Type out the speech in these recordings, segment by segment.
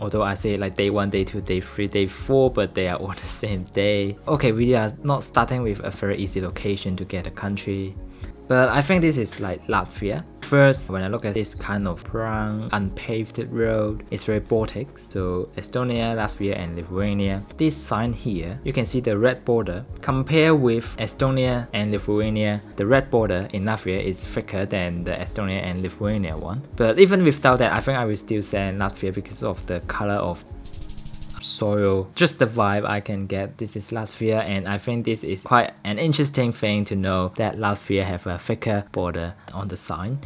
Although I say like day 1, day 2, day 3, day 4, but they are all the same day. Okay, we are not starting with a very easy location to get a country. But I think this is like Latvia. First, when I look at this kind of brown, unpaved road, it's very Baltic. So Estonia, Latvia, and Lithuania. This sign here, you can see the red border. Compare with Estonia and Lithuania, the red border in Latvia is thicker than the Estonia and Lithuania one. But even without that, I think I will still say Latvia because of the color of soil, just the vibe I can get. This is Latvia, and I think this is quite an interesting thing to know that Latvia have a thicker border on the sign.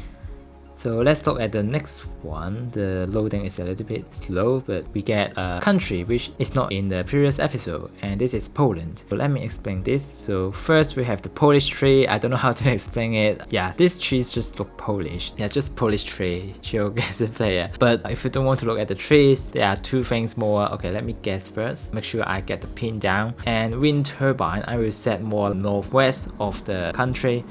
So let's look at the next one. The loading is a little bit slow, but we get a country which is not in the previous episode, and this is Poland. So let me explain this. So first we have the Polish tree. I don't know how to explain it. Yeah, these trees just look Polish. Yeah, just Polish tree. Geoguessr player. But if you don't want to look at the trees, there are 2 things more. Okay, let me guess first. Make sure I get the pin down. And wind turbine, I will set more northwest of the country.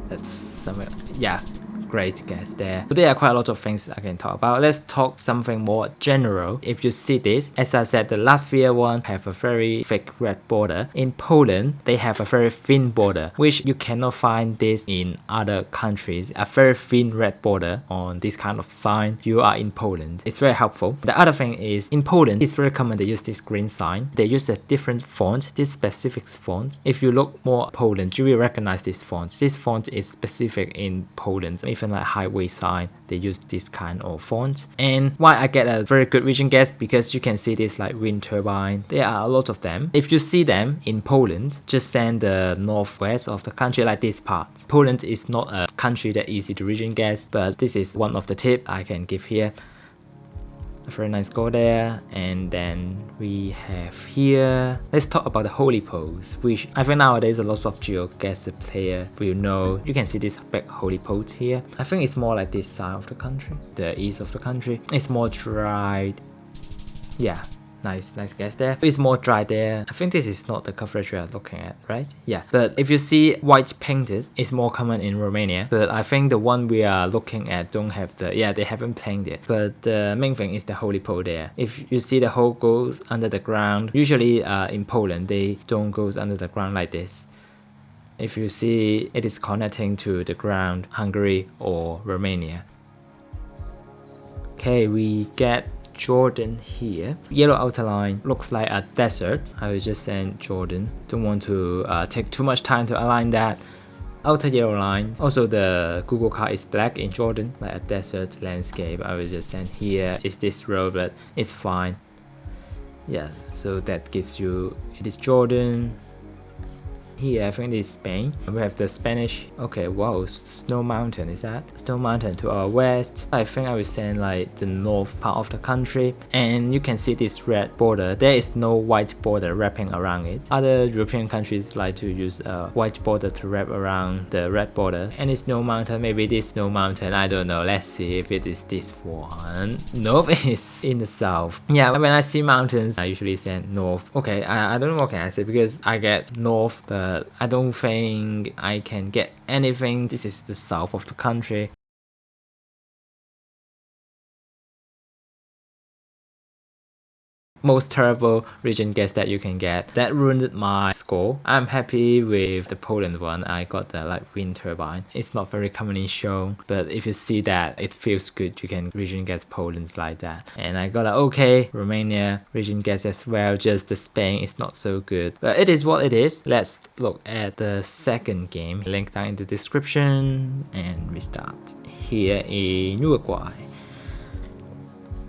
That's somewhere. Yeah. Great guess there. So there are quite a lot of things I can talk about. Let's talk something more general. If you see this, as I said, the Latvia one have a very thick red border. In Poland, they have a very thin border, which you cannot find this in other countries. A very thin red border on this kind of sign. You are in Poland. It's very helpful. The other thing is, in Poland, it's very common they use this green sign. They use a different font, this specific font. If you look more at Poland, you will recognize this font. This font is specific in Poland. Even like highway sign, they use this kind of font. And why I get a very good region guess, because you can see this like wind turbine. There are a lot of them. If you see them in Poland, just send the northwest of the country, like this part. Poland is not a country that easy to region guess, but this is one of the tip I can give here. A very nice goal there. And then we have here, let's talk about the holy pose, which I think nowadays a lot of Geoguessr player will know. You can see this big holy pose here. I think it's more like this side of the country, the east of the country. It's more dried. Yeah, nice guess there. It's more dry there. I think this is not the coverage we are looking at, right? Yeah, but if you see white painted, it's more common in Romania. But I think the one we are looking at don't have the, yeah, they haven't painted it. But the main thing is the holy pole there. If you see the hole goes under the ground, usually in Poland, they don't go under the ground like this. If you see it is connecting to the ground, Hungary or Romania. Okay, we get Jordan here. Yellow outer line looks like a desert. I will just send Jordan. Don't want to take too much time to align that. Outer yellow line. Also the Google card is black in Jordan, like a desert landscape. I will just send here. Is this road, but it's fine. Yeah, so that gives you, it is Jordan. Here, I think this is Spain. We have the Spanish. Okay, wow, Snow Mountain, is that? Snow Mountain to our west. I think I will send like the north part of the country. And you can see this red border. There is no white border wrapping around it. Other European countries like to use a white border to wrap around the red border. And it's Snow Mountain, maybe this Snow Mountain, I don't know. Let's see if it is this one. Nope, it's in the south. Yeah, when I see mountains, I usually send north. Okay, I don't know what can I say because I get north, but I don't think I can get anything. This is the south of the country. Most terrible region guess that you can get. That ruined my score. I'm happy with the Poland one. I got the like wind turbine. It's not very commonly shown, but if you see that, it feels good. You can region guess Poland like that. And I got a okay Romania region guess as well. Just the Spain is not so good, but it is what it is. Let's look at the second game. Link down in the description and we start here in Uruguay.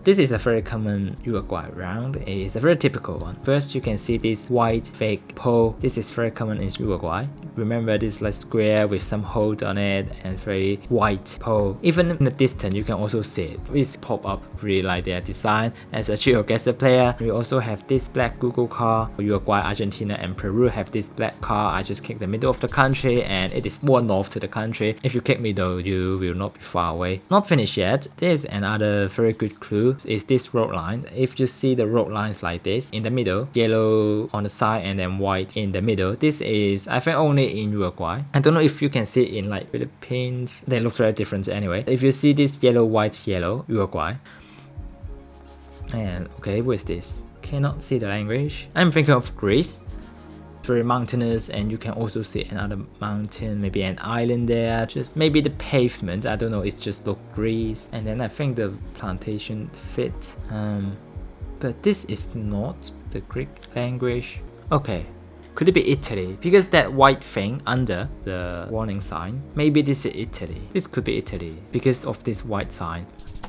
This is a very common Uruguay round. It's a very typical one. First, you can see this white fake pole. This is very common in Uruguay. Remember this like square with some holes on it and very white pole. Even in the distance, you can also see it. It's pop up really like their design. As a Geoguessr player, we also have this black Google car. Uruguay, Argentina, and Peru have this black car. I just kick the middle of the country and it is more north to the country. If you kick me though, you will not be far away. Not finished yet. There's another very good clue. Is this road line. If you see the road lines like this in the middle, yellow on the side and then white in the middle, this is I think only in Uruguay. I don't know if you can see it in like Philippines. They look very different anyway. If you see this yellow, white, yellow, Uruguay. And okay, what is this? Cannot see the language. I'm thinking of Greece. Very mountainous, and you can also see another mountain, maybe an island there, just maybe the pavement, I don't know, it's just look Greece. And then I think the plantation fit, but this is not the Greek language. Okay, could it be Italy? Because that white thing under the warning sign, maybe this is Italy. This could be Italy because of this white sign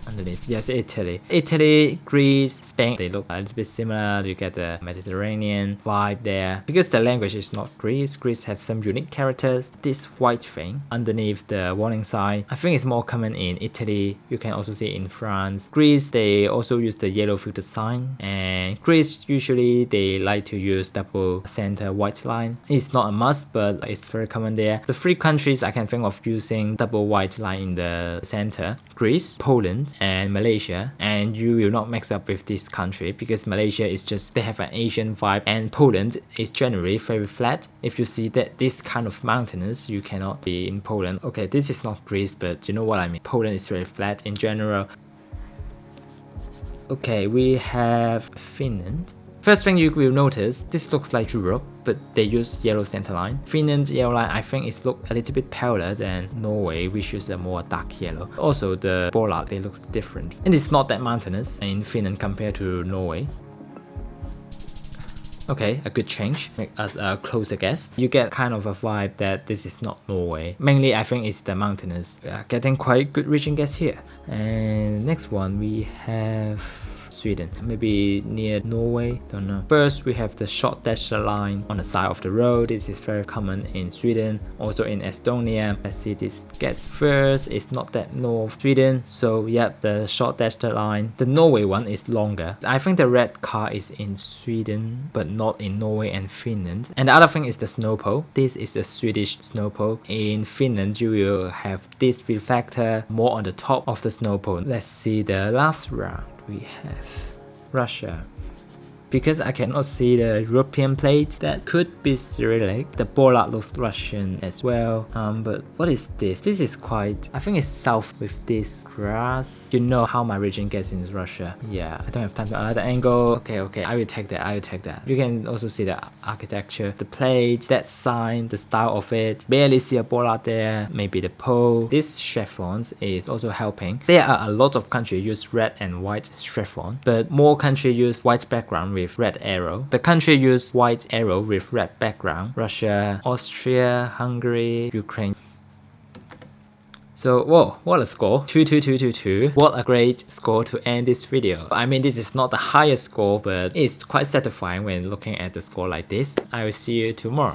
underneath. Yes, Italy. Italy, Greece, Spain, they look a little bit similar. You get the Mediterranean vibe there. Because the language is not Greece, Greece have some unique characters. This white thing underneath the warning sign, I think it's more common in Italy. You can also see it in France. Greece, they also use the yellow filter sign. And Greece, usually they like to use double center white line. It's not a must, but it's very common there. The three countries I can think of using double white line in the center: Greece, Poland, and Malaysia. And you will not mix up with this country because Malaysia is just, they have an Asian vibe, and Poland is generally very flat. If you see that this kind of mountainous, you cannot be in Poland. Okay, this is not Greece, but you know what I mean. Poland is very flat in general. Okay, we have Finland. First thing you will notice, this looks like Europe, but they use yellow center line. Finland's yellow line, I think it looks a little bit paler than Norway, which is a more dark yellow. Also, the bollard, they look different. And it's not that mountainous in Finland compared to Norway. Okay, a good change. Make us a closer guess. You get kind of a vibe that this is not Norway. Mainly, I think it's the mountainous. We are getting quite good region guess here. And next one, we have Sweden, maybe near Norway, don't know. First, we have the short dashed line on the side of the road. This is very common in Sweden, also in Estonia. Let's see this guess first. It's not that north Sweden, so yeah, the short dashed line. The Norway one is longer. I think the red car is in Sweden, but not in Norway and Finland. And the other thing is the snow pole. This is the Swedish snow pole. In Finland, you will have this reflector more on the top of the snow pole. Let's see the last round. We have Russia. Because I cannot see the European plate, that could be Cyrillic. The bollard looks Russian as well. But what is this? This is quite, I think it's south with this grass. You know how my region gets in Russia. Yeah, I don't have time to another angle. Okay, I will take that. You can also see the architecture, the plate, that sign, the style of it. Barely see a bollard there. Maybe the pole. This chevrons is also helping. There are a lot of countries use red and white chevron, but more countries use white background with red arrow. The country use white arrow with red background. Russia, Austria, Hungary, Ukraine. So, whoa, what a score. 2. What a great score to end this video. I mean, this is not the highest score, but it's quite satisfying when looking at the score like this. I will see you tomorrow.